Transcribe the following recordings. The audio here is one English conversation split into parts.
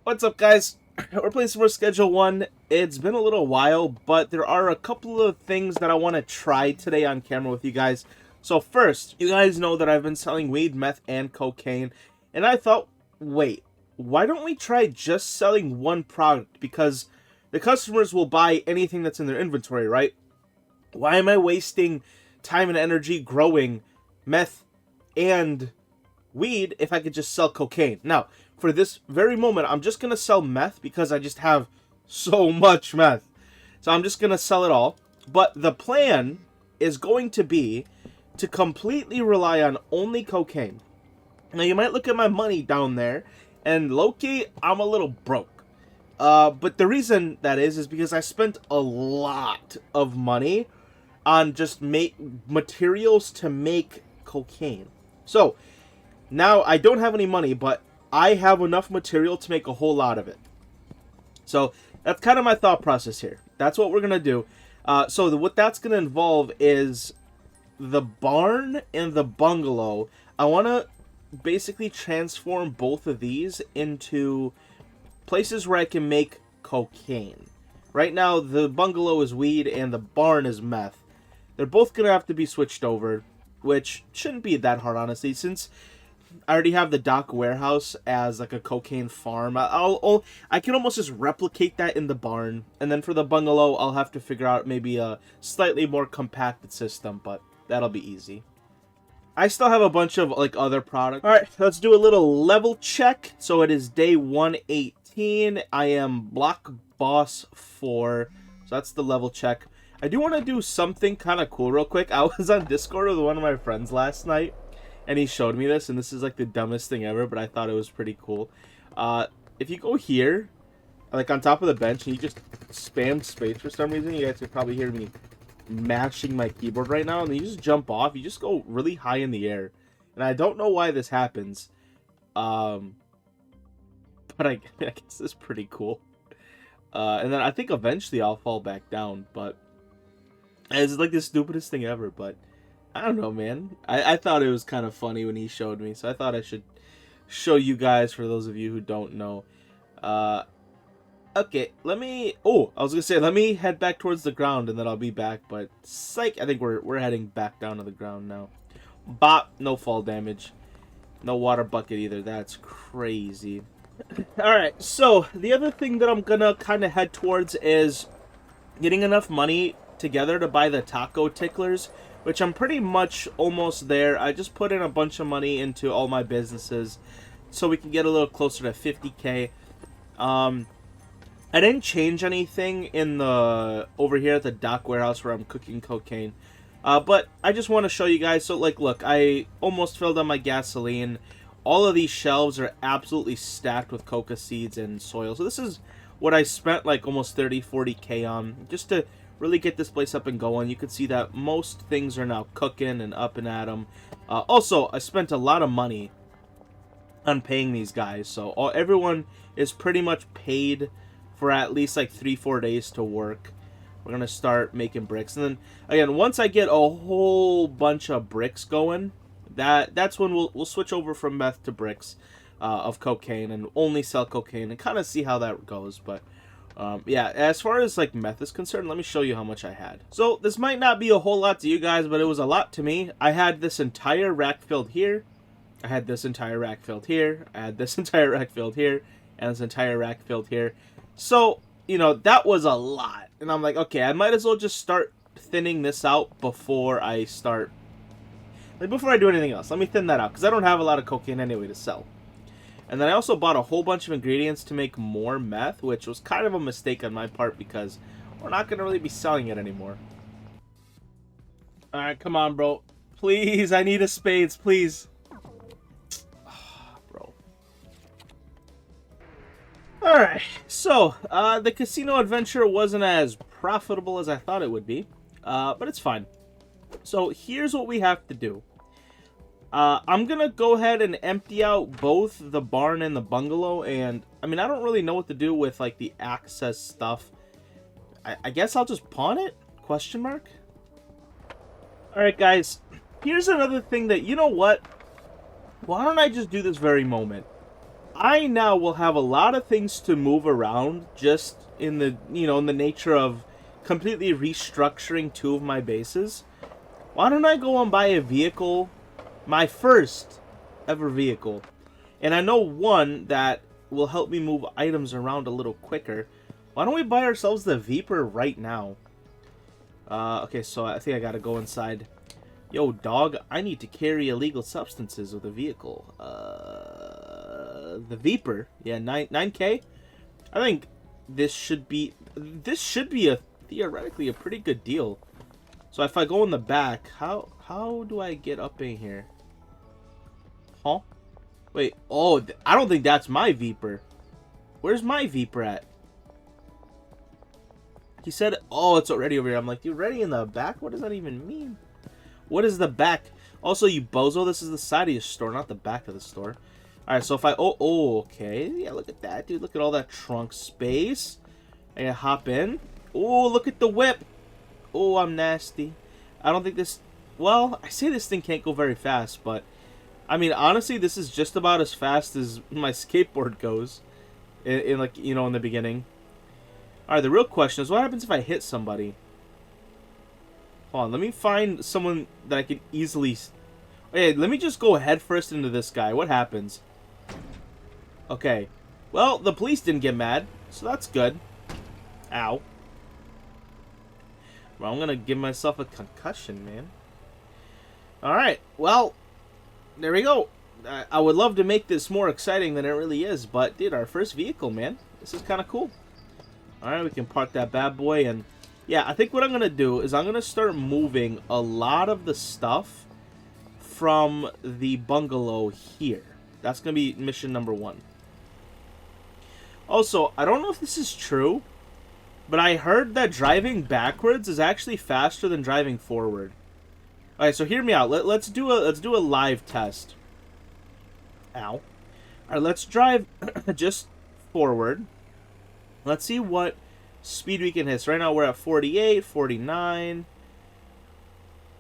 What's up, guys? We're playing some more Schedule 1. It's been a little while, but there are a couple of things that I want to try today on camera with you guys. So first, you guys know that I've been selling weed, meth, and cocaine, and I thought, wait, why don't we try just selling one product? Because the customers will buy anything that's in their inventory, right? Why am I wasting time and energy growing meth and weed if I could just sell cocaine? Now, for this very moment, I'm just going to sell meth because I just have so much meth. So I'm just going to sell it all. But the plan is going to be to completely rely on only cocaine. Now, you might look at my money down there, and low-key, I'm a little broke. But the reason that is because I spent a lot of money on just materials to make cocaine. So, now I don't have any money, but I have enough material to make a whole lot of it. So that's kind of my thought process here. That's what we're going to do. What that's going to involve is the barn and the bungalow. I want to basically transform both of these into places where I can make cocaine. Right now, the bungalow is weed and the barn is meth. They're both going to have to be switched over, which shouldn't be that hard, honestly, since I already have the dock warehouse as like a cocaine farm. I can almost just replicate that in the barn, and then for the bungalow, I'll have to figure out maybe a slightly more compacted system, but that'll be easy. I still have a bunch of like other products. All right, let's do a little level check. So it is day 118. I am Block Boss 4. So that's the level check. I do want to do something kind of cool real quick. I was on Discord with one of my friends last night, and he showed me this, and this is like the dumbest thing ever, but I thought it was pretty cool. If you go here, like on top of the bench, and you just spam space for some reason, you guys can probably hear me mashing my keyboard right now, and then you just jump off, you just go really high in the air. And I don't know why this happens, but I guess it's pretty cool. And then I think eventually I'll fall back down, but it's like the stupidest thing ever, but I don't know, man. I thought it was kind of funny when he showed me, so I thought I should show you guys for those of you who don't know. Okay, let me... Oh, I was going to say, let me head back towards the ground, and then I'll be back, but psych, I think we're heading back down to the ground now. Bop, no fall damage. No water bucket either, that's crazy. Alright, so the other thing that I'm going to kind of head towards is getting enough money together to buy the taco ticklers, which I'm pretty much almost there. I just put in a bunch of money into all my businesses so we can get a little closer to 50k. I didn't change anything in the over here at the dock warehouse where I'm cooking cocaine, but I just want to show you guys. So like, look, I almost filled up my gasoline. All of these shelves are absolutely stacked with coca seeds and soil. So this is what I spent like almost 40k on, just to really get this place up and going. You can see that most things are now cooking and up and at them. Also, I spent a lot of money on paying these guys, so everyone is pretty much paid for at least like 3-4 days to work. We're gonna start making bricks, and then again, once I get a whole bunch of bricks going, that's when we'll switch over from meth to bricks of cocaine and only sell cocaine and kind of see how that goes. But yeah, as far as like meth is concerned, let me show you how much I had. So this might not be a whole lot to you guys, but it was a lot to me. I had this entire rack filled here. I had this entire rack filled here. I had this entire rack filled here. And this entire rack filled here. So, you know, that was a lot. And I'm like, okay, I might as well just start thinning this out before I start... Like, before I do anything else. Let me thin that out, because I don't have a lot of cocaine anyway to sell. And then I also bought a whole bunch of ingredients to make more meth, which was kind of a mistake on my part because we're not going to really be selling it anymore. Alright, come on, bro. Please, I need a spades, please. Bro. Alright, so, the casino adventure wasn't as profitable as I thought it would be, but it's fine. So, here's what we have to do. I'm gonna go ahead and empty out both the barn and the bungalow, and I mean, I don't really know what to do with like the access stuff. I guess I'll just pawn it? Question mark? Alright guys, here's another thing that, you know what? Why don't I just do this very moment? I now will have a lot of things to move around just in the, in the nature of completely restructuring two of my bases. Why don't I go and buy a vehicle, my first ever vehicle? And I know one that will help me move items around a little quicker. Why don't we buy ourselves the Veeper right now? Okay, so I think I gotta go inside. Yo, dog, I need to carry illegal substances with a vehicle. The Veeper, yeah, 9K. I think this should be a theoretically a pretty good deal. So if I go in the back, how do I get up in here? Huh? Wait, oh, I don't think that's my Veeper. Where's my Veeper at? He said, oh, it's already over here. I'm like, you're ready in the back? What does that even mean? What is the back? Also, you bozo, this is the side of your store, not the back of the store. Alright, so if I... Oh, okay. Yeah, look at that, dude. Look at all that trunk space. I can hop in. Oh, look at the whip. Oh, I'm nasty. I don't think this... Well, I say this thing can't go very fast, but... I mean, honestly, this is just about as fast as my skateboard goes. In like, in the beginning. Alright, the real question is, what happens if I hit somebody? Hold on, let me find someone that I can easily... Hey, let me just go head first into this guy. What happens? Okay. Well, the police didn't get mad, so that's good. Ow. Well, I'm gonna give myself a concussion, man. Alright, well, there we go. I would love to make this more exciting than it really is, but, dude, our first vehicle, man. This is kind of cool. Alright, we can park that bad boy, and yeah, I think what I'm going to do is I'm going to start moving a lot of the stuff from the bungalow here. That's going to be mission number 1. Also, I don't know if this is true, but I heard that driving backwards is actually faster than driving forward. Alright, so hear me out. Let's do a live test. Ow. Alright, let's drive just forward. Let's see what speed we can hit. So right now we're at 48, 49.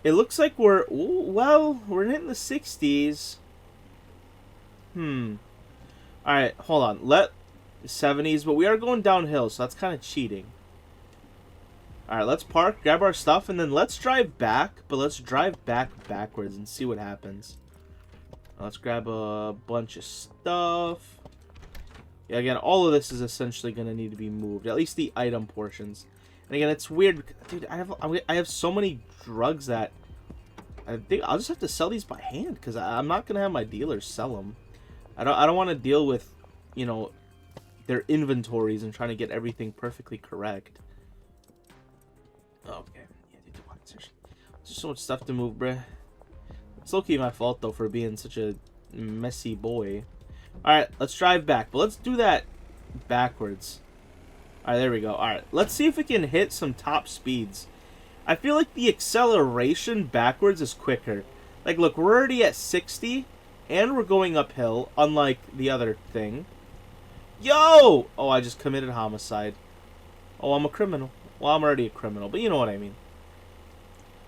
It looks like we're hitting the 60s. Alright, hold on. 70s, but we are going downhill, so that's kind of cheating. Alright, let's park, grab our stuff, and then let's drive back, but let's drive backwards and see what happens. Let's grab a bunch of stuff. Yeah, again, all of this is essentially going to need to be moved. At least the item portions. And again, it's weird. Dude, I have so many drugs that I think I'll just have to sell these by hand. Because I'm not going to have my dealers sell them. I don't want to deal with, their inventories and trying to get everything perfectly correct. Okay. Yeah, dude, there's just so much stuff to move, bruh. It's low-key my fault, though, for being such a messy boy. Alright, let's drive back. But let's do that backwards. Alright, there we go. Alright, let's see if we can hit some top speeds. I feel like the acceleration backwards is quicker. Like, look, we're already at 60, and we're going uphill, unlike the other thing. Yo! Oh, I just committed homicide. Oh, I'm a criminal. Well, I'm already a criminal, but you know what I mean.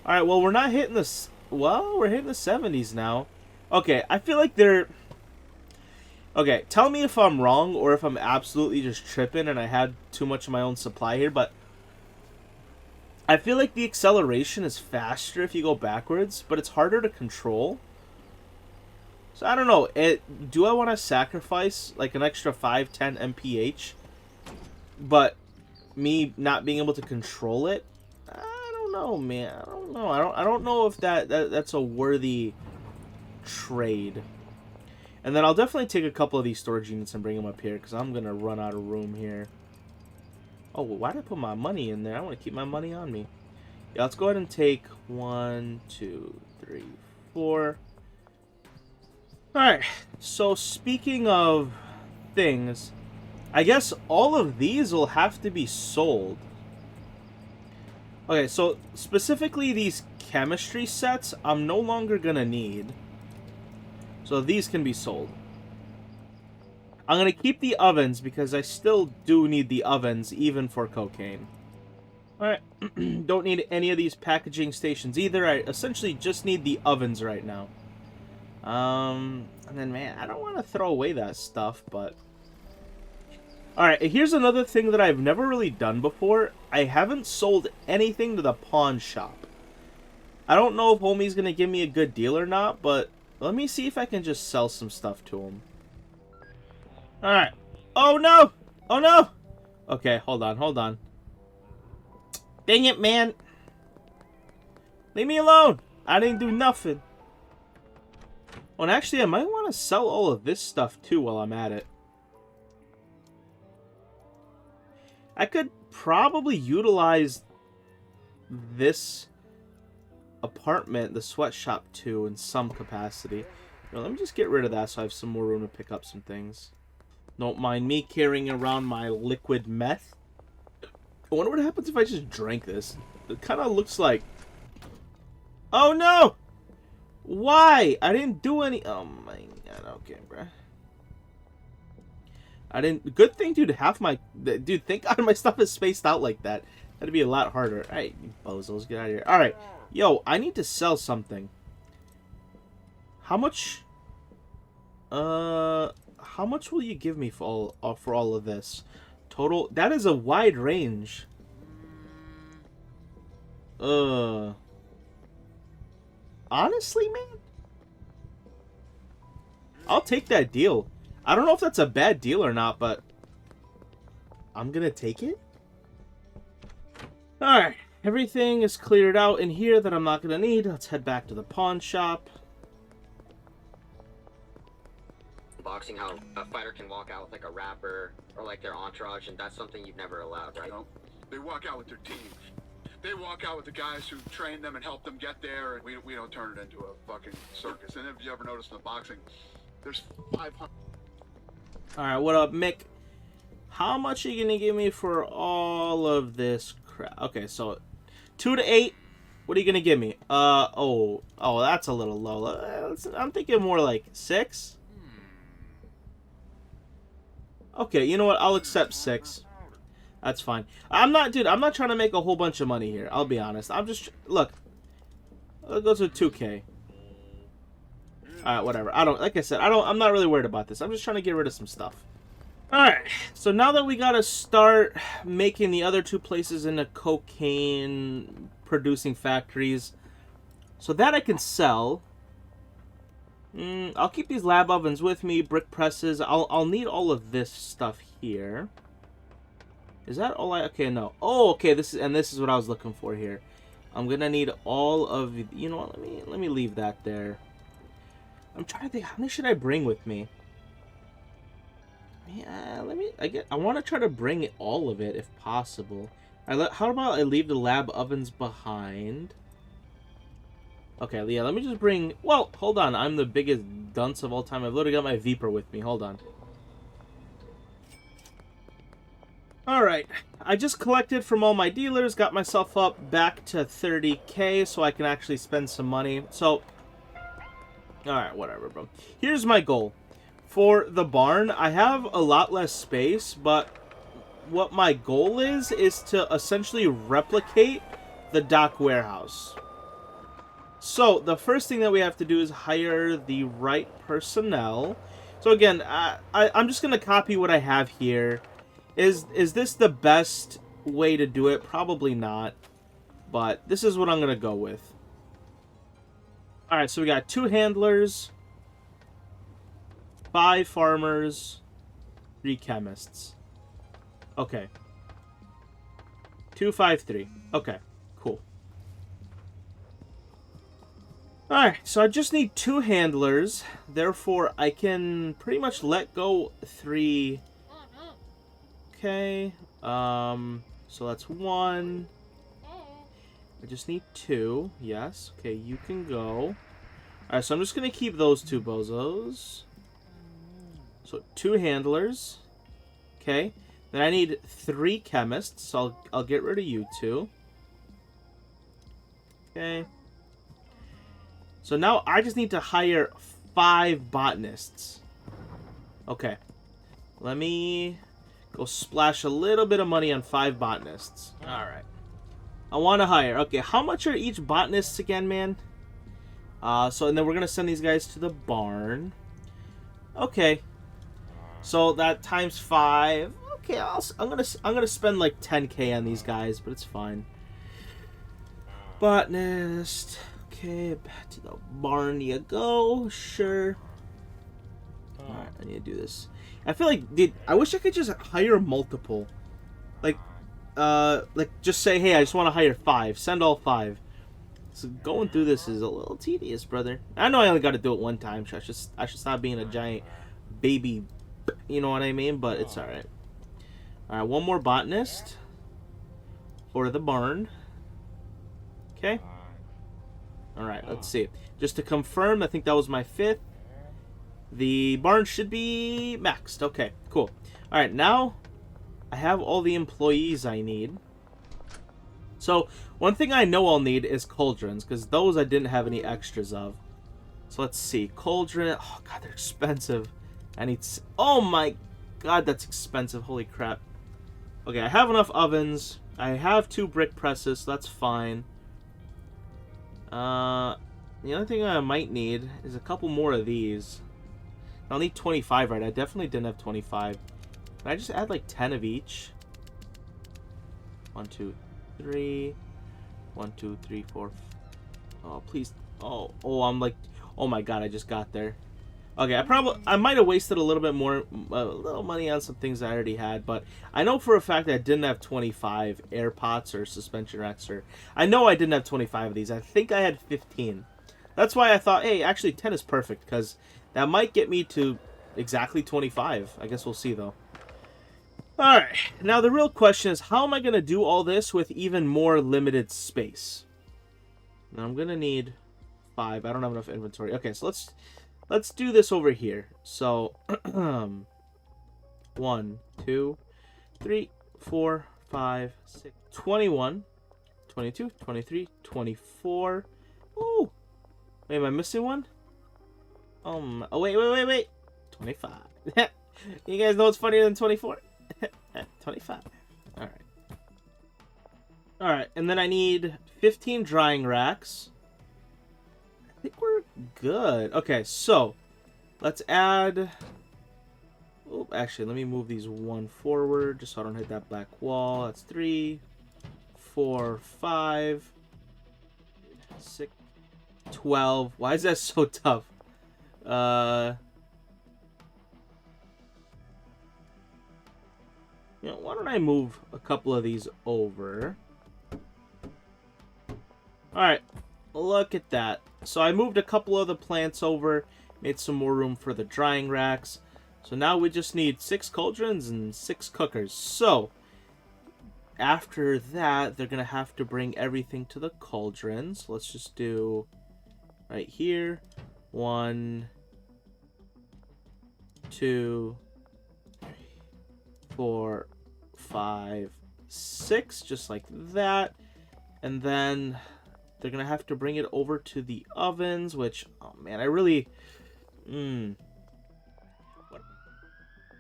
Alright, well, we're not hitting this... Well, we're hitting the 70s now. Okay, I feel like they're... Okay, tell me if I'm wrong or if I'm absolutely just tripping and I had too much of my own supply here, but I feel like the acceleration is faster if you go backwards, but it's harder to control. So I don't know. Do I want to sacrifice like an extra 5-10 mph, but me not being able to control it? I don't know, man. I don't know. I don't know if that's a worthy trade. And then I'll definitely take a couple of these storage units and bring them up here, because I'm going to run out of room here. Oh, well, why did I put my money in there? I want to keep my money on me. Yeah, let's go ahead and take 1, 2, 3, 4. Alright, so speaking of things, I guess all of these will have to be sold. Okay, so specifically these chemistry sets, I'm no longer going to need. So these can be sold. I'm going to keep the ovens because I still do need the ovens even for cocaine. Alright, don't need any of these packaging stations either. I essentially just need the ovens right now. And then, man, I don't want to throw away that stuff, but... Alright, here's another thing that I've never really done before. I haven't sold anything to the pawn shop. I don't know if homie's going to give me a good deal or not, but let me see if I can just sell some stuff to him. Alright. Oh, no! Oh, no! Okay, hold on, hold on. Dang it, man. Leave me alone. I didn't do nothing. Oh, and actually, I might want to sell all of this stuff, too, while I'm at it. I could probably utilize this apartment, the sweatshop, too, in some capacity. Now, let me just get rid of that so I have some more room to pick up some things. Don't mind me carrying around my liquid meth. I wonder what happens if I just drank this. It kind of looks like... Oh, no! Why? I didn't do any... Oh, my God. Okay, bruh. I didn't... Good thing, dude, half my... Dude, thank God my stuff is spaced out like that. That'd be a lot harder. Alright, you bozos, get out of here. Alright. Yo, I need to sell something. How much... How much will you give me for all of this? Total... That is a wide range. Honestly, man? I'll take that deal. I don't know if that's a bad deal or not, but... I'm gonna take it? Alright. Everything is cleared out in here that I'm not gonna need. Let's head back to the pawn shop. Boxing, how a fighter can walk out with like a rapper or like their entourage, and that's something you've never allowed, right? No, they walk out with their team. They walk out with the guys who train them and help them get there, and we don't turn it into a fucking circus. And if you ever notice in the boxing, there's 500. Alright, what up, Mick? How much are you gonna give me for all of this crap? Okay, so 2 to 8. What are you gonna give me? Oh, that's a little low. I'm thinking more like 6. Okay, you know what? I'll accept 6. That's fine. I'm not trying to make a whole bunch of money here. I'll be honest. I'm just, look. Those are 2K. Alright, whatever. Like I said, I'm not really worried about this. I'm just trying to get rid of some stuff. Alright, so now that we gotta start making the other 2 places into cocaine producing factories, so that I can sell. I'll keep these lab ovens with me, brick presses. I'll need all of this stuff here. Is that all okay, no. Oh, okay, this is what I was looking for here. I'm gonna need all of, you know what, let me leave that there. I'm trying to think, how many should I bring with me? Yeah, I want to try to bring all of it if possible. How about I leave the lab ovens behind? Okay, yeah, let me just bring... Well, hold on. I'm the biggest dunce of all time. I've literally got my Veeper with me. Hold on. Alright. I just collected from all my dealers. Got myself up back to 30K so I can actually spend some money. So... Alright, whatever, bro. Here's my goal. For the barn, I have a lot less space, but what my goal is to essentially replicate the dock warehouse. So, the first thing that we have to do is hire the right personnel. So again, I'm just going to copy what I have here. Is this the best way to do it? Probably not. But this is what I'm going to go with. Alright, so we got 2 handlers, 5 farmers, 3 chemists. Okay. 2, 5, 3. Okay, cool. Alright, so I just need 2 handlers. Therefore, I can pretty much let go 3. Okay. So that's 1. I just need 2. Yes. Okay, you can go. Alright, so I'm just going to keep those 2 bozos. So 2 handlers. Okay. Then I need 3 chemists. So I'll get rid of you 2. Okay. So now I just need to hire 5 botanists. Okay. Let me go splash a little bit of money on 5 botanists. Alright. I want to hire. Okay, how much are each botanists again, man? And then we're going to send these guys to the barn. Okay. So that times 5. Okay, I'm gonna spend like 10k on these guys, but it's fine. Botanist. Okay, back to the barn you go. Sure. Alright, I need to do this. I feel like, dude, I wish I could just hire multiple. Like just say, hey, I just want to hire 5. Send all 5. So going through this is a little tedious, brother. I know I only got to do it one time, so I should stop being a giant baby. You know what I mean? But it's all right. All right, one more botanist for the barn. Okay. All right, let's see. Just to confirm, I think that was my 5th. The barn should be maxed. Okay, cool. All right, now I have all the employees I need. So one thing I know I'll need is cauldrons, because those I didn't have any extras of. So let's see. Cauldron. Oh, God, they're expensive. I need... Oh, my God, that's expensive. Holy crap. Okay, I have enough ovens. I have 2 brick presses, so that's fine. The only thing I might need is a couple more of these. I'll need 25, right? I definitely didn't have 25. Can I just add, like, 10 of each? 1, 2, 3. 1, 2, 3, 4. Oh, please. Oh, I'm like... Oh, my God, I just got there. Okay, I might have wasted a little bit more, a little money on some things I already had, but I know for a fact that I didn't have 25 air pots or suspension racks, or I know I didn't have 25 of these. I think I had 15. That's why I thought, hey, actually 10 is perfect, because that might get me to exactly 25. I guess we'll see, though. Alright, now the real question is, how am I going to do all this with even more limited space? Now I'm going to need 5. I don't have enough inventory. Okay, so let's do this over here. So, 1, 2, 3, 4, 5, 6, 21, 22, 23, 24. Ooh! Wait, am I missing one? Oh, wait. 25. You guys know what's funnier than 24? 25. Alright. Alright, and then I need 15 drying racks. I think we're good. Okay, so let's add... Oh, actually, let me move these 1 forward just so I don't hit that black wall. That's 3, 4, 5, 6, 12. Why is that so tough? You know, why don't I move a couple of these over? Alright, look at that. So I moved a couple of the plants over, made some more room for the drying racks. So now we just need 6 cauldrons and 6 cookers. So, after that, they're going to have to bring everything to the cauldrons. Let's just do right here. 1, 2, 3, 4, 5, 6. Just like that. And then they're going to have to bring it over to the ovens, which, oh man, I really...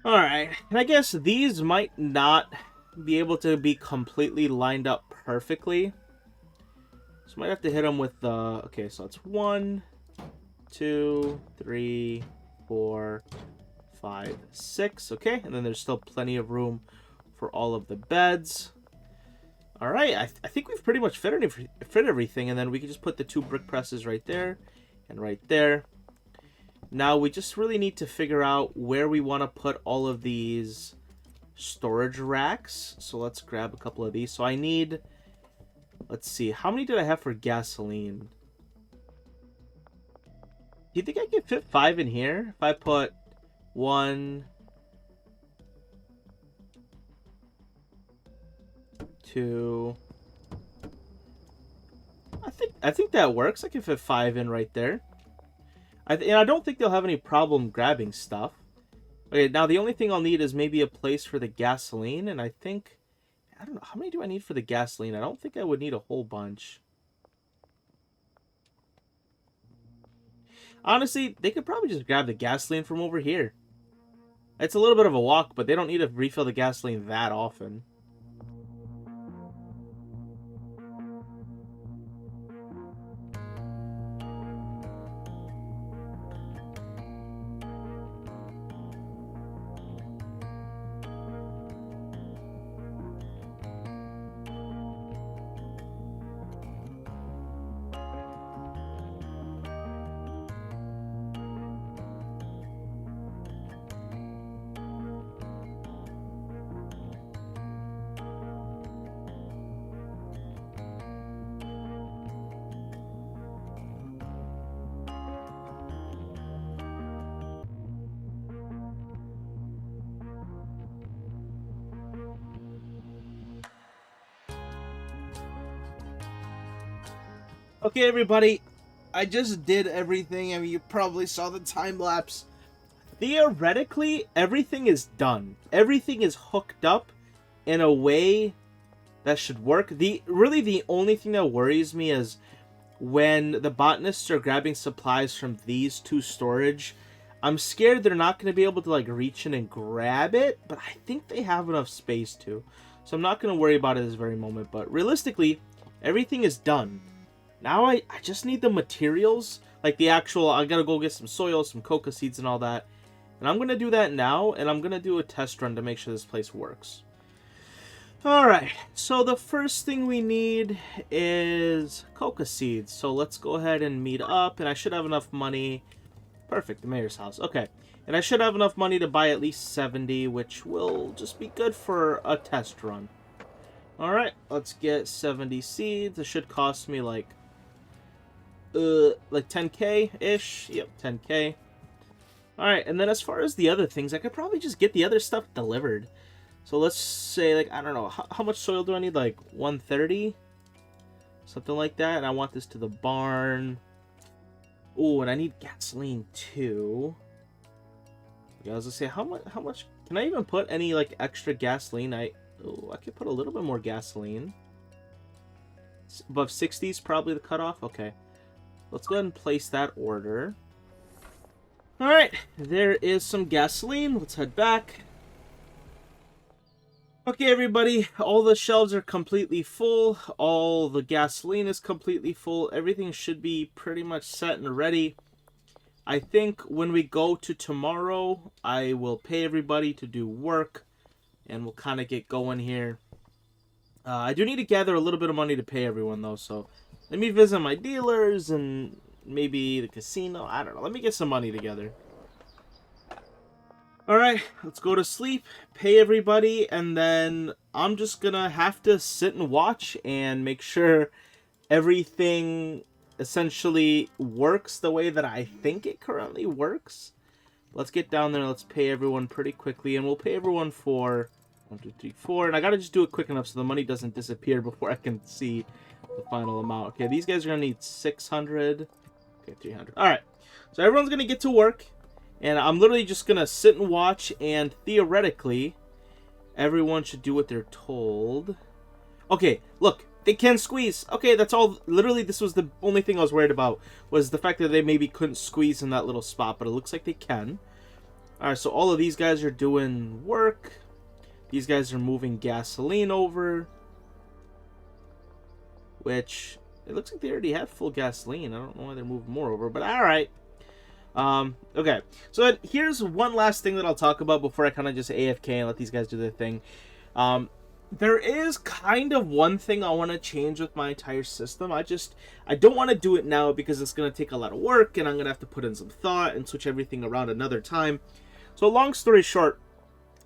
Alright, and I guess these might not be able to be completely lined up perfectly. So I might have to hit them with the... Okay, so it's 1, 2, 3, 4, 5, 6. Okay, and then there's still plenty of room for all of the beds. Alright, I think we've pretty much fit everything, and then we can just put the 2 brick presses right there and right there. Now we just really need to figure out where we want to put all of these storage racks. So let's grab a couple of these. So I need, let's see, how many did I have for gasoline? Do you think I can fit 5 in here? If I put 1, 2, I think that works. I can fit 5 in right there. I don't think they'll have any problem grabbing stuff. Okay, now the only thing I'll need is maybe a place for the gasoline, and I don't know, how many do I need for the gasoline? I don't think I would need a whole bunch. Honestly, they could probably just grab the gasoline from over here. It's a little bit of a walk, but they don't need to refill the gasoline that often. Okay, everybody, I just did everything. I mean, you probably saw the time lapse. Theoretically, everything is done. Everything is hooked up in a way that should work. The only thing that worries me is when the botanists are grabbing supplies from these two storage. I'm scared they're not going to be able to like reach in and grab it, but I think they have enough space to. So I'm not going to worry about it at this very moment, but realistically, everything is done. Now I just need the materials, like the actual, I gotta go get some soil, some coca seeds and all that. And I'm gonna do that now, and I'm gonna do a test run to make sure this place works. Alright, so the first thing we need is coca seeds. So let's go ahead and meet up, and I should have enough money. Perfect, the mayor's house. Okay, and I should have enough money to buy at least 70, which will just be good for a test run. Alright, let's get 70 seeds. It should cost me like 10k-ish. Yep, 10k. Alright, and then as far as the other things, I could probably just get the other stuff delivered. So let's say, like, I don't know, how much soil do I need? Like 130? Something like that. And I want this to the barn. Oh, and I need gasoline too. Yeah, I was gonna say, how much can I even put any like extra gasoline? I could put a little bit more gasoline. Above 60 is probably the cutoff. Okay. Let's go ahead and place that order. Alright, there is some gasoline. Let's head back. Okay, everybody, all the shelves are completely full. All the gasoline is completely full. Everything should be pretty much set and ready. I think when we go to tomorrow, I will pay everybody to do work, and we'll kind of get going here. I do need to gather a little bit of money to pay everyone, though, so let me visit my dealers and maybe the casino. I don't know. Let me get some money together. Alright, let's go to sleep, pay everybody, and then I'm just gonna have to sit and watch and make sure everything essentially works the way that I think it currently works. Let's get down there and let's pay everyone pretty quickly, and we'll pay everyone for 1, 2, 3, 4, and I gotta just do it quick enough so the money doesn't disappear before I can see the final amount. Okay, these guys are gonna need 600. Okay, 300. Alright, so everyone's gonna get to work, and I'm literally just gonna sit and watch, and theoretically, everyone should do what they're told. Okay, look, they can squeeze. Okay, that's all. Literally, this was the only thing I was worried about, was the fact that they maybe couldn't squeeze in that little spot, but it looks like they can. Alright, so all of these guys are doing work. These guys are moving gasoline over, which it looks like they already have full gasoline. I don't know why they're moving more over, but alright. Okay, so here's one last thing that I'll talk about before I kind of just AFK and let these guys do their thing. There is kind of one thing I want to change with my entire system. I don't want to do it now because it's going to take a lot of work, and I'm going to have to put in some thought and switch everything around another time. So long story short,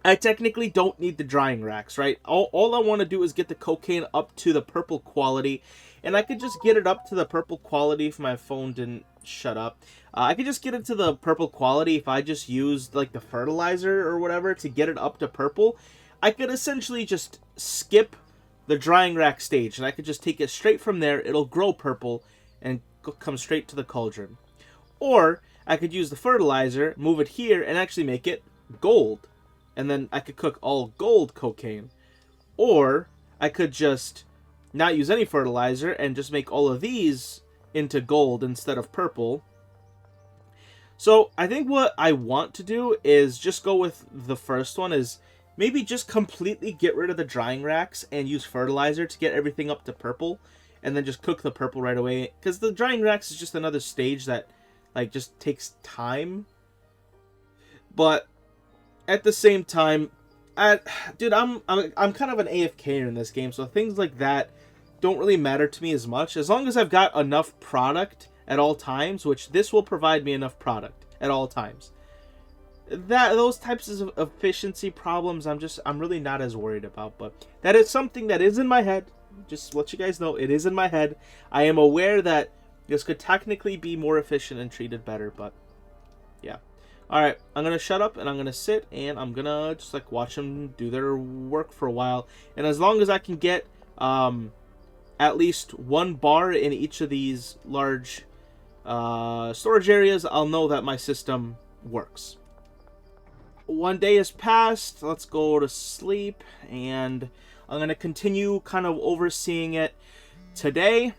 I technically don't need the drying racks, right? All I want to do is get the cocaine up to the purple quality, and I could just get it up to the purple quality if my phone didn't shut up. I could just get it to the purple quality if I just used like the fertilizer or whatever to get it up to purple. I could essentially just skip the drying rack stage, and I could just take it straight from there. It'll grow purple and come straight to the cauldron. Or I could use the fertilizer, move it here, and actually make it gold. And then I could cook all gold cocaine. Or I could just not use any fertilizer and just make all of these into gold instead of purple. So I think what I want to do is just go with the first one, is maybe just completely get rid of the drying racks and use fertilizer to get everything up to purple, and then just cook the purple right away. Because the drying racks is just another stage that like just takes time. But at the same time, dude, I'm kind of an AFKer in this game, so things like that don't really matter to me as much. As long as I've got enough product at all times, which this will provide me enough product at all times. Those types of efficiency problems, I'm really not as worried about. But that is something that is in my head. Just to let you guys know, it is in my head. I am aware that this could technically be more efficient and treated better, but yeah. Alright, I'm going to shut up and I'm going to sit and I'm going to just like watch them do their work for a while. And as long as I can get at least one bar in each of these large storage areas, I'll know that my system works. One day has passed. Let's go to sleep, and I'm going to continue kind of overseeing it today,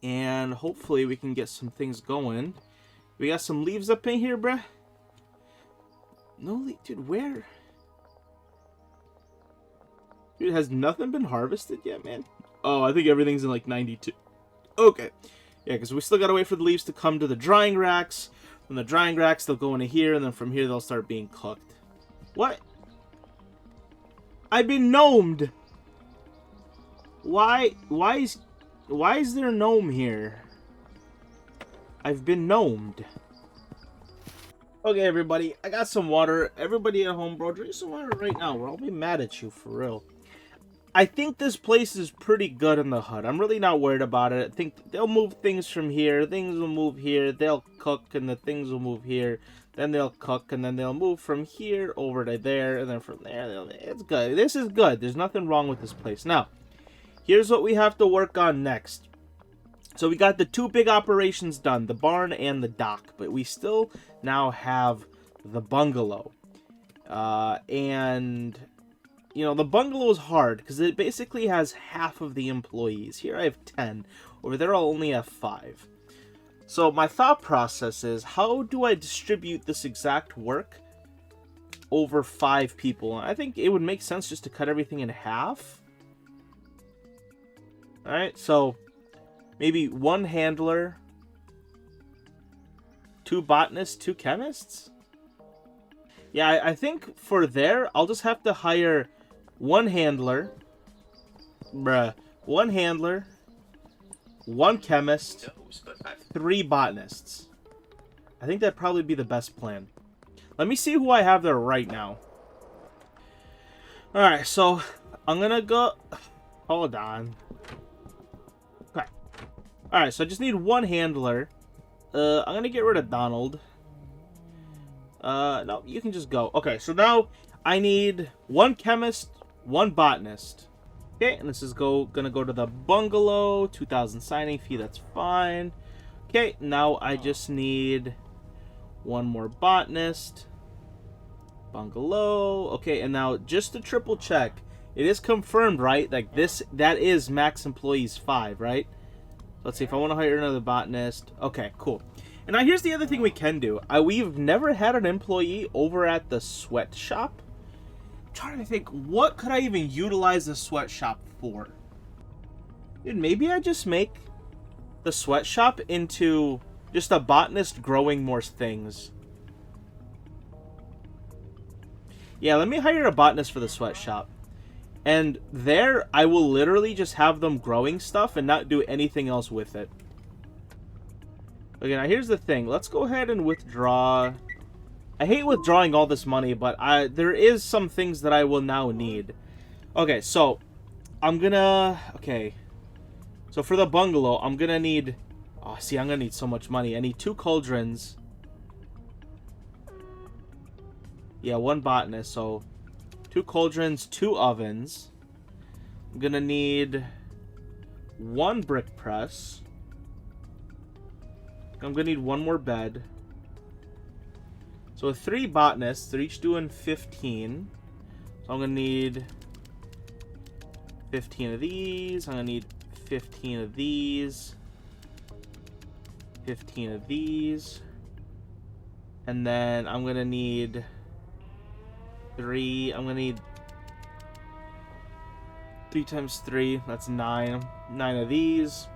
and hopefully we can get some things going. We got some leaves up in here, bruh. No, dude, where? Dude, has nothing been harvested yet, man? Oh, I think everything's in like 92. Okay. Yeah, because we still gotta wait for the leaves to come to the drying racks. From the drying racks, they'll go into here, and then from here, they'll start being cooked. What? I've been gnomed! Why is there a gnome here? I've been gnomed. Okay, everybody, I got some water. Everybody at home, bro, drink some water right now, or I'll be mad at you, for real. I think this place is pretty good in the hut. I'm really not worried about it. I think they'll move things from here. Things will move here. They'll cook, and the things will move here. Then they'll cook, and then they'll move from here over to there, and then from there. It's good. This is good. There's nothing wrong with this place. Now, here's what we have to work on next. So we got the two big operations done, the barn and the dock, but we still now have the bungalow. And, you know, the bungalow is hard because it basically has half of the employees. Here I have 10. Over there I'll only have 5. So my thought process is, how do I distribute this exact work over 5 people? I think it would make sense just to cut everything in half. Alright, so maybe 1 handler, 2 botanists, 2 chemists? Yeah, I think for there, I'll just have to hire 1 handler, 1 handler, 1 chemist, 3 botanists. I think that'd probably be the best plan. Let me see who I have there right now. Alright, so I'm gonna go... Hold on. Okay. Alright, so I just need 1 handler. I'm gonna get rid of Donald. No, you can just go. Okay, so now I need 1 chemist, 1 botanist. Okay, and this is gonna go to the bungalow. 2,000 signing fee, that's fine. Okay, now I just need 1 more botanist. Bungalow. Okay, and now just to triple check, it is confirmed, right? Like that is max employees 5, right? Let's see if I want to hire another botanist. Okay, cool. And now here's the other thing we can do. We've never had an employee over at the sweatshop. I'm trying to think, what could I even utilize the sweatshop for? Dude, maybe I just make the sweatshop into just a botanist growing more things. Yeah, let me hire a botanist for the sweatshop. And there, I will literally just have them growing stuff and not do anything else with it. Okay, now here's the thing. Let's go ahead and withdraw. I hate withdrawing all this money, but there is some things that I will now need. Okay, so I'm gonna... Okay. So for the bungalow, I'm gonna need... Oh, see, I'm gonna need so much money. I need 2 cauldrons. Yeah, 1 botanist, so 2 cauldrons, 2 ovens. I'm gonna need 1 brick press. I'm gonna need 1 more bed. So 3 botanists, they're each doing 15. So I'm gonna need 15 of these. I'm gonna need 15 of these. 15 of these. And then I'm gonna need 3. I'm gonna need 3 times 3. That's 9. 9 of these.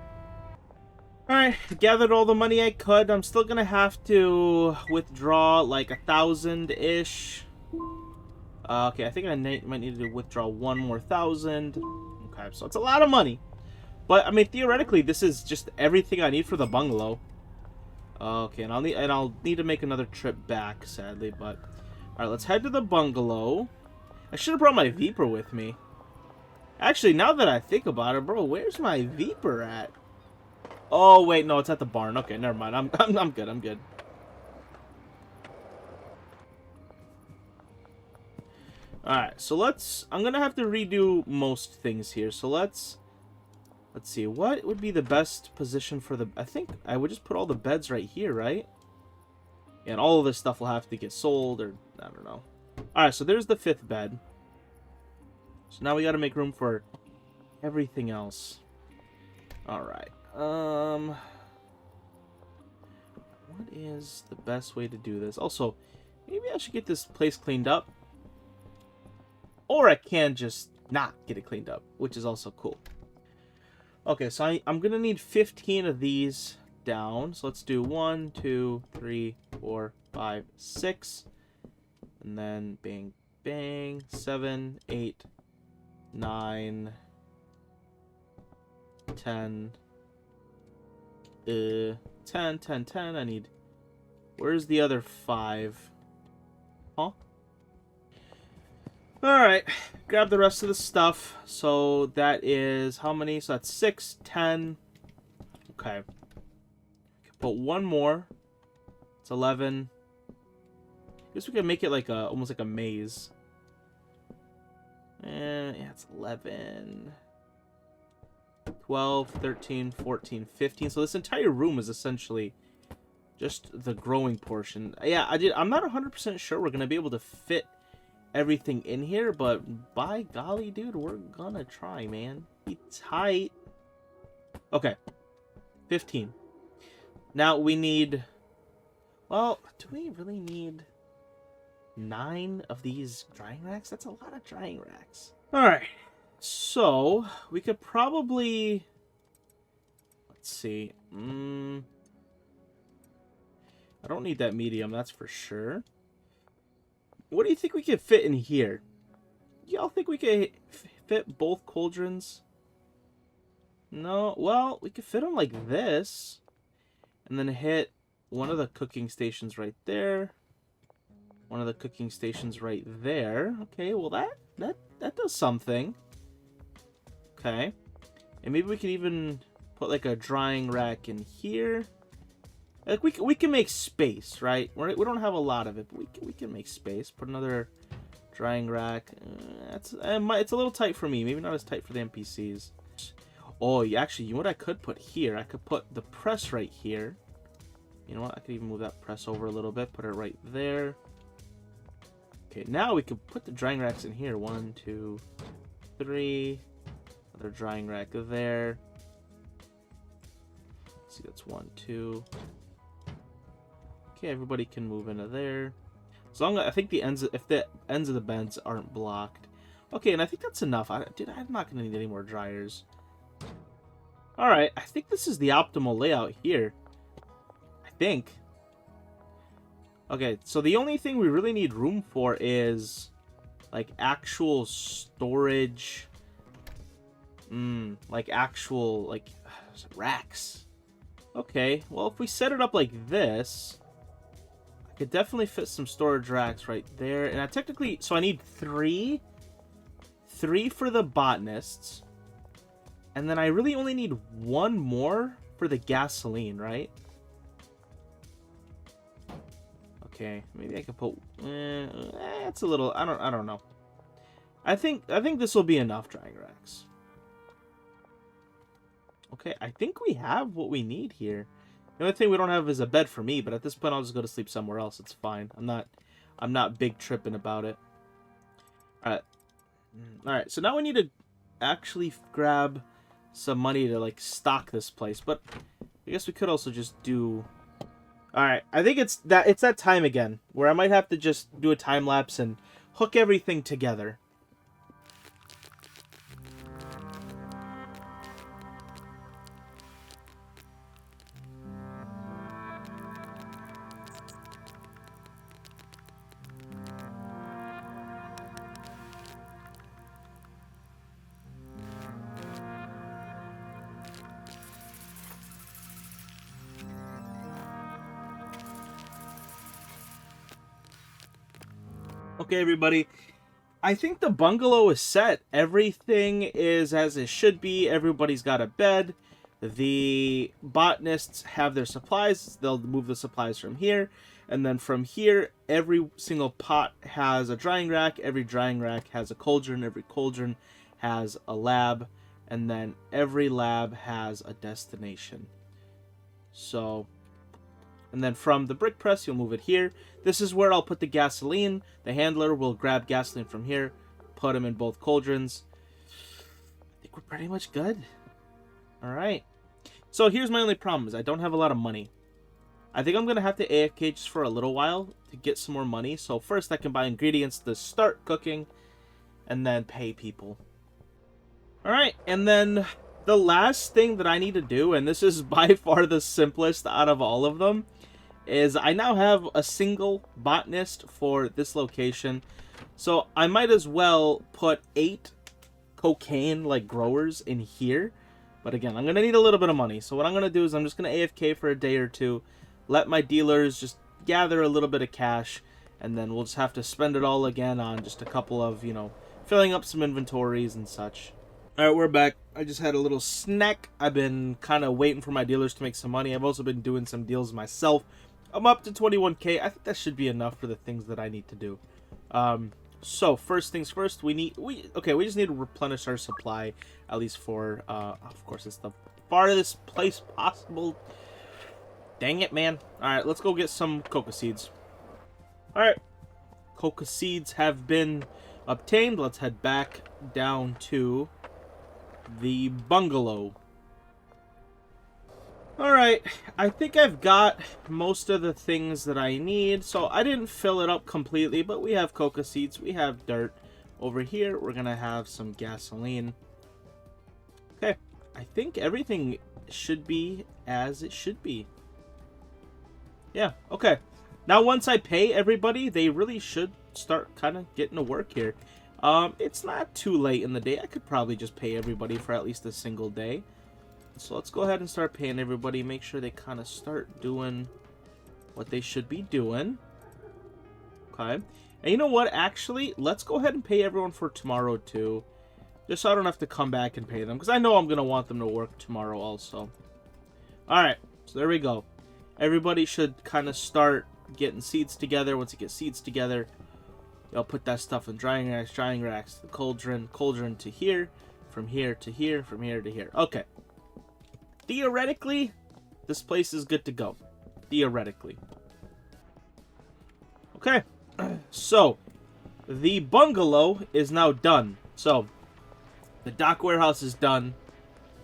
Alright, gathered all the money I could. I'm still gonna have to withdraw like 1,000-ish. Okay, I think I might need to withdraw 1 more 1,000. Okay, so it's a lot of money. But I mean, theoretically, this is just everything I need for the bungalow. Okay, and I'll need to make another trip back, sadly. But alright, let's head to the bungalow. I should have brought my Veeper with me. Actually, now that I think about it, bro, where's my Veeper at? Oh wait, no, it's at the barn. Okay, never mind. I'm good. I'm good. All right, so I'm gonna have to redo most things here. So let's Let's see, what would be the best position for the... I think I would just put all the beds right here, right? And all of this stuff will have to get sold, or... I don't know. Alright, so there's the 5th bed. So now we gotta make room for everything else. Alright. What is the best way to do this? Also, maybe I should get this place cleaned up. Or I can just not get it cleaned up, which is also cool. Okay, so I'm gonna need 15 of these down. So let's do 1, 2, 3, 4, 5, 6. And then bang, bang, 7, 8, 9, 10, 10, 10, 10. I need... Where's the other 5? Huh? Alright, grab the rest of the stuff. So that is how many? So that's 6, 10. Okay. Put one more. It's 11. I guess we could make it like a, almost like a maze. And yeah, it's 11. 12, 13, 14, 15. So this entire room is essentially just the growing portion. Yeah, I'm not 100% sure we're going to be able to fit everything in here, but by golly, dude, we're gonna try, man. Be tight. Okay. 15. Now we need... Well, do we really need 9 of these drying racks? That's a lot of drying racks. Alright. So, we could probably... Let's see. I don't need that medium, that's for sure. What do you think we could fit in here? Y'all think we could fit both cauldrons? No? Well, we could fit them like this. And then hit one of the cooking stations right there. One of the cooking stations right there. Okay, well that does something. Okay. And maybe we could even put like a drying rack in here. Like we can make space, right? We don't have a lot of it, but we can make space. Put another drying rack. It's a little tight for me. Maybe not as tight for the NPCs. Oh, yeah, actually, you know what I could put here? I could put the press right here. You know what? I could even move that press over a little bit. Put it right there. Okay, now we can put the drying racks in here. 1, 2, 3. Another drying rack there. Let's see, that's 1, 2. Okay, everybody can move into there. As long as I think if the ends of the beds aren't blocked. Okay, and I think that's enough. I'm not gonna need any more dryers. Alright, I think this is the optimal layout here. I think. Okay, so the only thing we really need room for is like actual storage. Like actual like racks. Okay, well if we set it up like this, I could definitely fit some storage racks right there. And I technically, so I need 3 for the botanists. And then I really only need 1 more for the gasoline, right? Okay, maybe I could put... it's a little... I don't know. I think this will be enough drying racks. Okay, I think we have what we need here. The only thing we don't have is a bed for me, but at this point I'll just go to sleep somewhere else. It's fine. I'm not big tripping about it. Alright, so now we need to actually grab some money to like stock this place, but I guess we could also just do... Alright, I think it's that time again, where I might have to just do a time lapse and hook everything together. Okay, everybody. I think the bungalow is set. Everything is as it should be. Everybody's got a bed. The botanists have their supplies. They'll move the supplies from here. And then from here, every single pot has a drying rack. Every drying rack has a cauldron. Every cauldron has a lab. and then every lab has a destination. So, and then from the brick press, you'll move it here. This is where I'll put the gasoline. The handler will grab gasoline from here, put them in both cauldrons. I think we're pretty much good. Alright. So here's my only problem, is I don't have a lot of money. I think I'm going to have to AFK just for a little while to get some more money. So first I can buy ingredients to start cooking, and then pay people. Alright, and then the last thing that I need to do, and this is by far the simplest out of all of them, is I now have a single botanist for this location. So I might as well put 8 cocaine like growers in here. But again, I'm going to need a little bit of money. So what I'm going to do is I'm just going to AFK for a day or two. Let my dealers just gather a little bit of cash. And then we'll just have to spend it all again on just a couple of, you know, filling up some inventories and such. Alright, we're back. I just had a little snack. I've been kind of waiting for my dealers to make some money. I've also been doing some deals myself. I'm up to 21k. I think that should be enough for the things that I need to do. So first things first, we just need to replenish our supply, at least for, of course, it's the farthest place possible. Dang it, man. Alright, let's go get some coca seeds. Alright, coca seeds have been obtained. Let's head back down to the bungalow. Alright, I think I've got most of the things that I need. So I didn't fill it up completely, but we have coca seeds, we have dirt. Over here, we're going to have some gasoline. Okay, I think everything should be as it should be. Yeah, okay. Now once I pay everybody, they really should start kind of getting to work here. It's not too late in the day. I could probably just pay everybody for at least a single day. So let's go ahead and start paying everybody. Make sure they kind of start doing what they should be doing. Okay. And you know what? Actually, let's go ahead and pay everyone for tomorrow too. Just so I don't have to come back and pay them. Because I know I'm going to want them to work tomorrow also. Alright. So there we go. Everybody should kind of start getting seeds together. Once you get seeds together, you'll put that stuff in drying racks, the cauldron to here, from here to here, from here to here. Okay. Theoretically, this place is good to go. Theoretically. Okay. So, the bungalow is now done. So, the dock warehouse is done.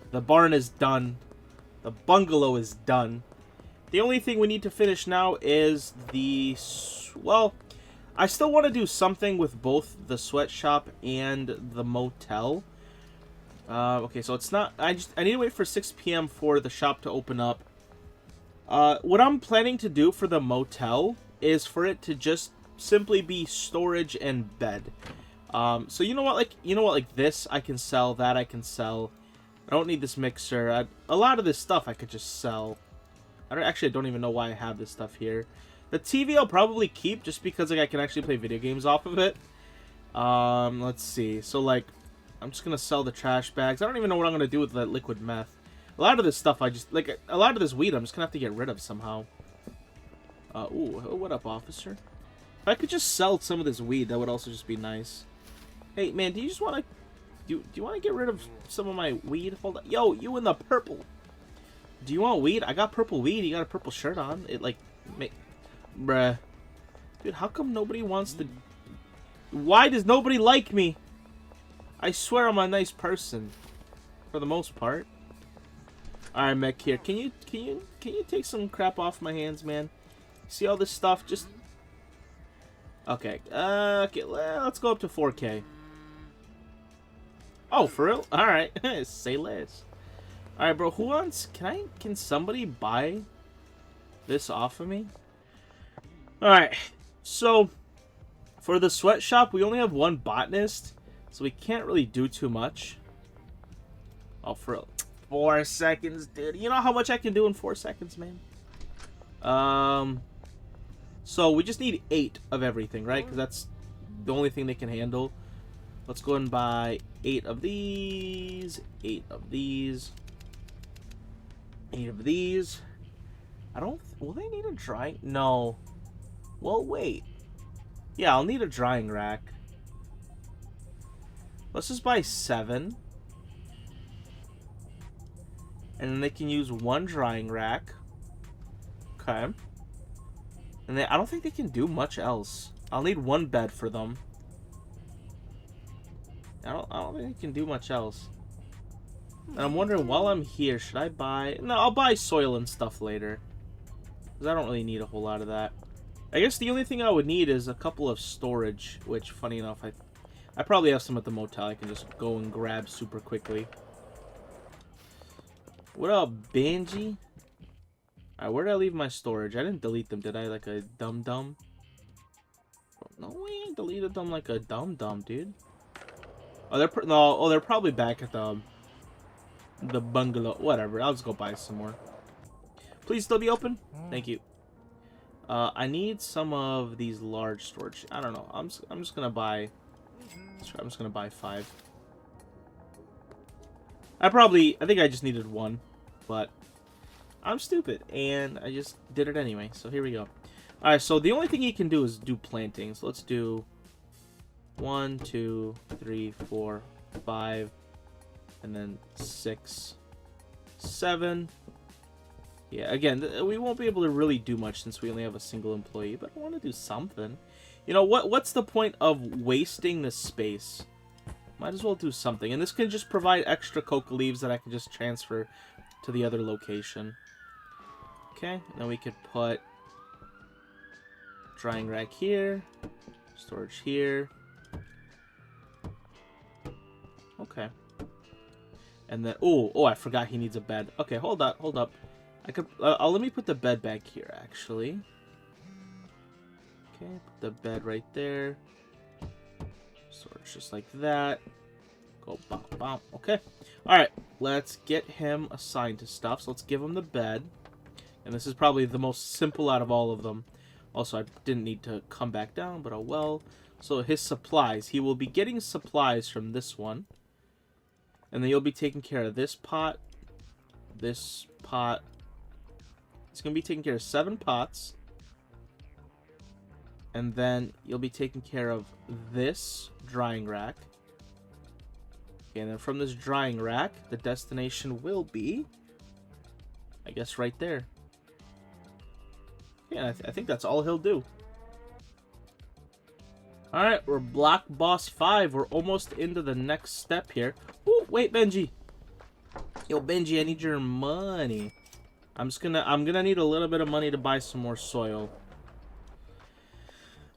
The barn is done. The bungalow is done. The only thing we need to finish now is the... Well, I still want to do something with both the sweatshop and the motel. Okay, so it's not... I need to wait for 6 p.m. for the shop to open up. What I'm planning to do for the motel is for it to just simply be storage and bed. So you know what, like this I can sell, that I can sell. I don't need this mixer. A lot of this stuff I could just sell. I don't even know why I have this stuff here. The TV I'll probably keep just because like I can actually play video games off of it. Let's see. So like, I'm just gonna sell the trash bags. I don't even know what I'm gonna do with that liquid meth. A lot of this stuff a lot of this weed I'm just gonna have to get rid of somehow. Ooh, what up, officer? If I could just sell some of this weed, that would also just be nice. Hey, man, do you just want to... Do you want to get rid of some of my weed? Hold on. Yo, you in the purple. Do you want weed? I got purple weed. You got a purple shirt on. It, like... Bruh. Dude, how come nobody wants to... Why does nobody like me? I swear I'm a nice person. For the most part. Alright, mech here. Can you take some crap off my hands, man? See all this stuff? Just... Okay. Okay, let's go up to 4K. Oh, for real? Alright. Say less. Alright, bro. Who wants... Can somebody buy this off of me? Alright. So, for the sweatshop, we only have one botanist. So we can't really do too much. Oh, for real. 4 seconds, dude. You know how much I can do in 4 seconds, man? So we just need 8 of everything, right? Because that's the only thing they can handle. Let's go and buy 8 of these, 8 of these, 8 of these. Will they need a drying? No. Well, wait. Yeah, I'll need a drying rack. Let's just buy 7. And then they can use one drying rack. Okay. And I don't think they can do much else. I'll need one bed for them. I don't think they can do much else. And I'm wondering, while I'm here, should I buy... No, I'll buy soil and stuff later. Because I don't really need a whole lot of that. I guess the only thing I would need is a couple of storage, which, funny enough, I probably have some at the motel. I can just go and grab super quickly. What up, Benji? Alright, where did I leave my storage? I didn't delete them, did I? Like a dum-dum? No, we ain't deleted them like a dum-dum, dude. Oh, they're probably back at the bungalow. Whatever, I'll just go buy some more. Please still be open? Thank you. I need some of these large storage. I don't know. I'm just gonna buy... I'm just gonna buy 5. I think I just needed 1, but I'm stupid, and I just did it anyway. So here we go. All right. So the only thing you can do is do plantings. Let's do 1, 2, 3, 4, 5, and then 6, 7. Yeah. Again, we won't be able to really do much since we only have a single employee, but I want to do something. You know what's the point of wasting this space? Might as well do something. And this can just provide extra coca leaves that I can just transfer to the other location. Okay, and then we could put drying rack here, storage here. Okay. And then, oh, I forgot he needs a bed. Okay, hold up. I could, let me put the bed back here, actually. Okay, put the bed right there. Storage just like that. Go bop bop. Okay. Alright, let's get him assigned to stuff. So let's give him the bed. And this is probably the most simple out of all of them. Also, I didn't need to come back down, but oh well. So his supplies. He will be getting supplies from this one. And then you'll be taking care of this pot. This pot. He's going to be taking care of 7 pots. And then you'll be taking care of this drying rack. Okay, and then from this drying rack, the destination will be, I guess, right there. Yeah, I think that's all he'll do. Alright, we're Block Boss 5. We're almost into the next step here. Ooh, wait, Benji. Yo, Benji, I need your money. I'm gonna need a little bit of money to buy some more soil.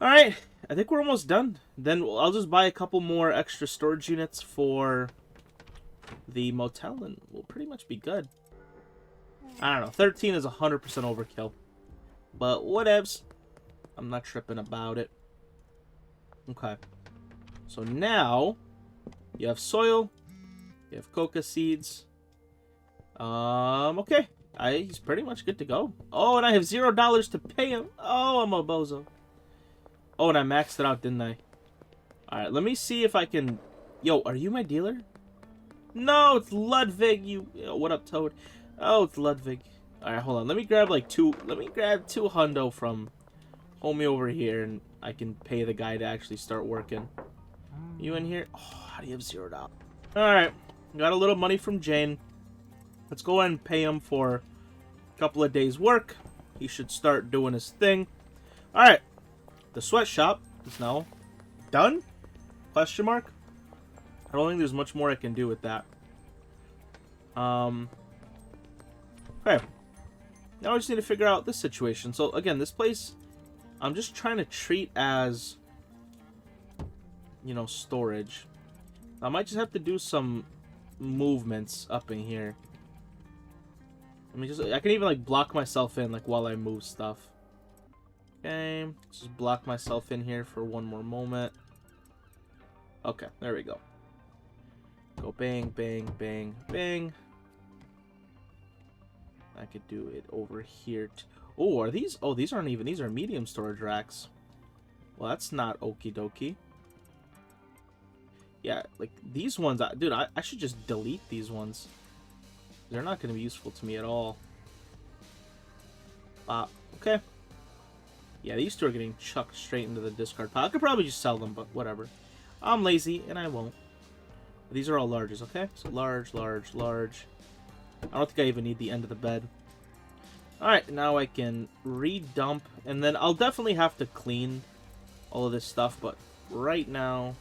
Alright, I think we're almost done. Then I'll just buy a couple more extra storage units for the motel, and we'll pretty much be good. I don't know, 13 is 100% overkill. But whatevs. I'm not tripping about it. Okay. So now, you have soil, you have coca seeds. Okay. He's pretty much good to go. Oh, and I have $0 to pay him. Oh, I'm a bozo. Oh, and I maxed it out, didn't I? Alright, let me see if I can... Yo, are you my dealer? No, it's Ludwig, you... What up, Toad? Oh, it's Ludwig. Alright, hold on. Let me grab, like, two... Let me grab 2 hundo from homie over here, and I can pay the guy to actually start working. You in here? Oh, how do you have $0? Alright, got a little money from Jane. Let's go ahead and pay him for a couple of days' work. He should start doing his thing. Alright. The sweatshop is now done? Question mark? I don't think there's much more I can do with that. Okay. Now I just need to figure out this situation. So, again, this place, I'm just trying to treat as, you know, storage. I might just have to do some movements up in here. I can even, like, block myself in, like, while I move stuff. Okay, just block myself in here for one more moment. Okay, there we go. Go bang, bang, bang, bang. I could do it over here. Oh, are these? Oh, these aren't even. These are medium storage racks. Well, that's not okie dokie. Yeah, like, these ones, dude, I should just delete these ones. They're not going to be useful to me at all. Okay. Yeah, these 2 are getting chucked straight into the discard pile. I could probably just sell them, but whatever. I'm lazy, and I won't. These are all larges, okay? So large, large, large. I don't think I even need the end of the bed. Alright, now I can redump, and then I'll definitely have to clean all of this stuff, but right now,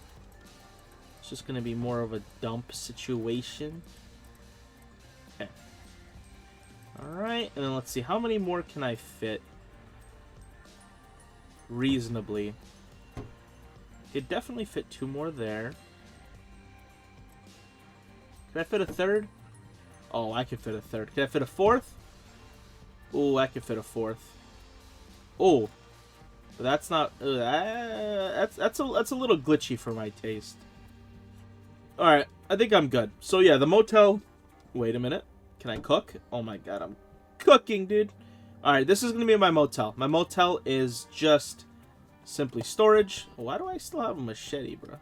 it's just going to be more of a dump situation. Okay. Alright, and then let's see, how many more can I fit reasonably? Could definitely fit 2 more there. Can I fit a 3rd? Oh, I can fit a 3rd. Can I fit a 4th? Oh, I can fit a 4th. Oh, but that's not. That's a little glitchy for my taste. All right, I think I'm good. So yeah, the motel. Wait a minute. Can I cook? Oh my god, I'm cooking, dude. All right, this is gonna be my motel. My motel is just simply storage. Why do I still have a machete, bro?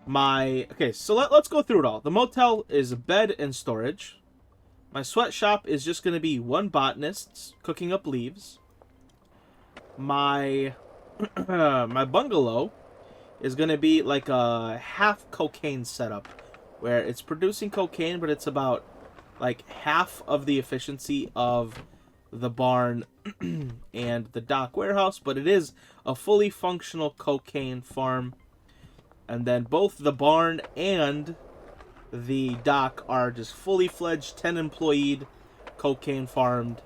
Okay, so let's go through it all. The motel is a bed and storage. My sweatshop is just going to be 1 botanist cooking up leaves. My my bungalow is going to be like a half cocaine setup, where it's producing cocaine, but it's about like half of the efficiency of the barn and the dock warehouse, but it is a fully functional cocaine farm. And then both the barn and the dock are just fully fledged 10 employed cocaine farmed.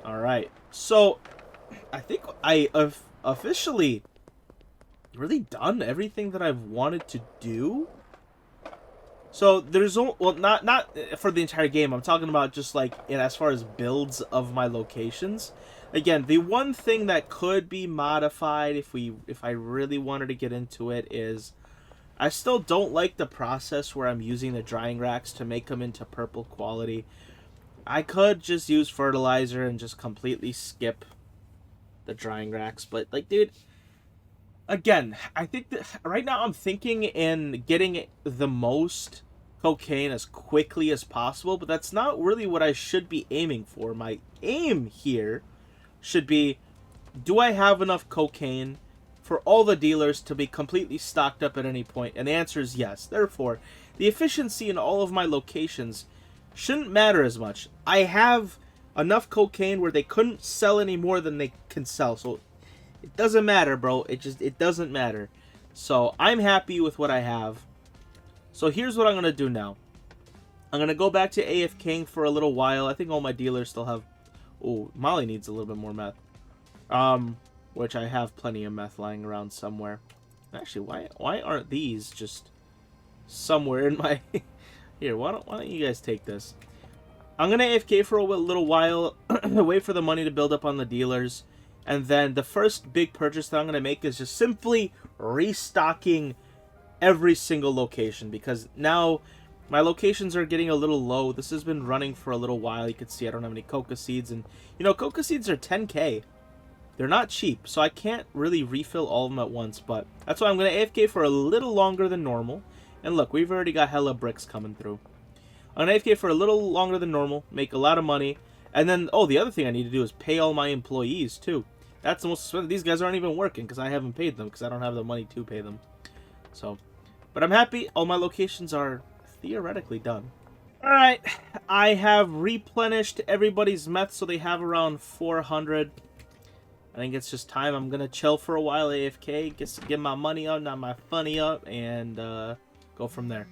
Alright, so I think I have officially really done everything that I've wanted to do. So there's well, not for the entire game. I'm talking about just like as far as builds of my locations. Again, the one thing that could be modified if I really wanted to get into it is I still don't like the process where I'm using the drying racks to make them into purple quality. I could just use fertilizer and just completely skip the drying racks. But, like, dude, again, I think that right now I'm thinking in getting the most cocaine as quickly as possible. But that's not really what I should be aiming for. My aim here should be, do I have enough cocaine for all the dealers to be completely stocked up at any point? And the answer is yes. Therefore, the efficiency in all of my locations shouldn't matter as much. I have enough cocaine where they couldn't sell any more than they can sell. So it doesn't matter, bro. It doesn't matter. So I'm happy with what I have. So here's what I'm going to do now. I'm going to go back to AFKing for a little while. I think all my dealers still have... Oh, Molly needs a little bit more meth. Which I have plenty of meth lying around somewhere. Actually, why aren't these just somewhere in my... Here, why don't you guys take this? I'm going to AFK for a little while, wait for the money to build up on the dealers, and then the first big purchase that I'm going to make is just simply restocking every single location, because now my locations are getting a little low. This has been running for a little while. You can see I don't have any coca seeds, and you know, coca seeds are 10k. They're not cheap, so I can't really refill all of them at once, but that's why I'm going to AFK for a little longer than normal. And look, we've already got hella bricks coming through. I'm going to AFK for a little longer than normal, make a lot of money, and then, oh, the other thing I need to do is pay all my employees, too. That's the most expensive. These guys aren't even working because I haven't paid them because I don't have the money to pay them. So, but I'm happy. All my locations are theoretically done. Alright, I have replenished everybody's meth, so they have around 400. I think it's just time. I'm gonna chill for a while, AFK, get my money up, not my funny up, and go from there.